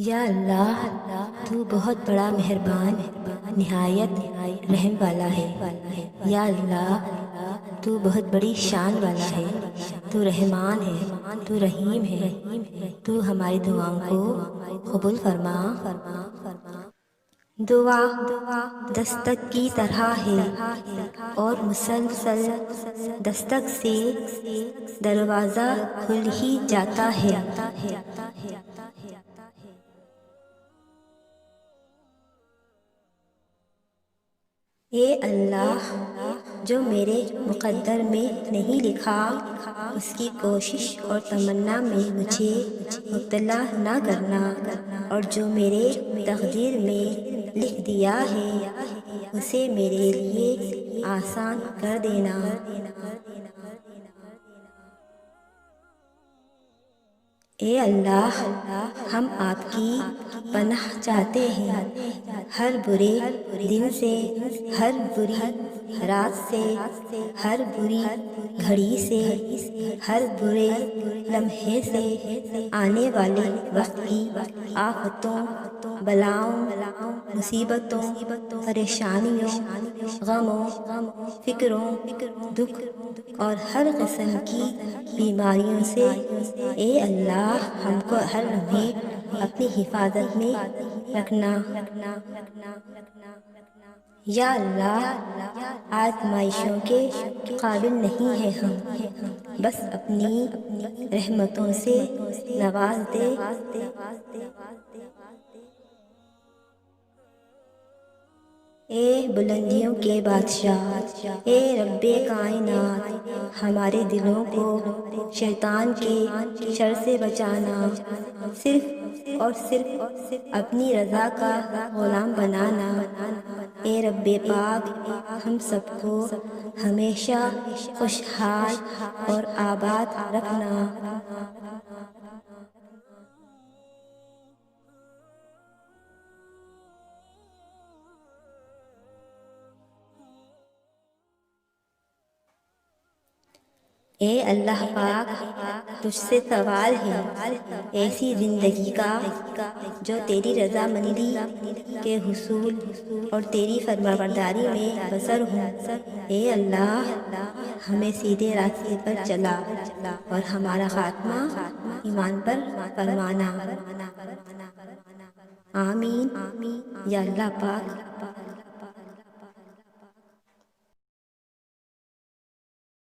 یا اللہ تو بہت بڑا مہربان نہایت رحم والا ہے۔ یا اللہ تو بہت بڑی شان والا ہے، تو رحمان ہے، تو رحیم ہے، تو ہماری دعاؤں کو قبول فرما۔ دعا دستک کی طرح ہے اور مسلسل دستک سے دروازہ کھل ہی جاتا ہے۔ اے اللہ، جو میرے مقدر میں نہیں لکھا اس کی کوشش اور تمنا میں مجھے مبتلا نہ کرنا، اور جو میرے تقدیر میں لکھ دیا ہے اسے میرے لیے آسان کر دینا۔ اے اللہ، ہم آپ کی پناہ چاہتے ہیں، ہر برے دن سے، ہر بری رات سے، ہر بری گھڑی سے، ہر برے لمحے سے، آنے والے وقت کی آفتوں، بلاؤں، مصیبتوں، پریشانیوں، غموں، فکروں، دکھ اور ہر قسم کی بیماریوں سے اے اللہ ہم کو ہر لمحے اپنی حفاظت میں رکھنا۔ یا اللہ، آزمائشوں کے قابل نہیں ہیں ہم، بس اپنی رحمتوں سے نواز دے۔ اے بلندیوں کے بادشاہ، اے رب کائنات، ہمارے دلوں کو شیطان کے شر سے بچانا، صرف اور صرف اپنی رضا کا غلام بنانا۔ اے رب پاک، ہم سب کو ہمیشہ خوشحال اور آباد رکھنا۔ اے اللہ پاک، تجھ سے سوال ہے ایسی زندگی کا جو تیری رضامندی کے حصول اور تیری فرمانبرداری میں بسر ہو۔ اے اللہ، ہمیں سیدھے راستے پر چلا اور ہمارا خاتمہ ایمان پر فرمانا۔ آمین۔ یا اللہ پاک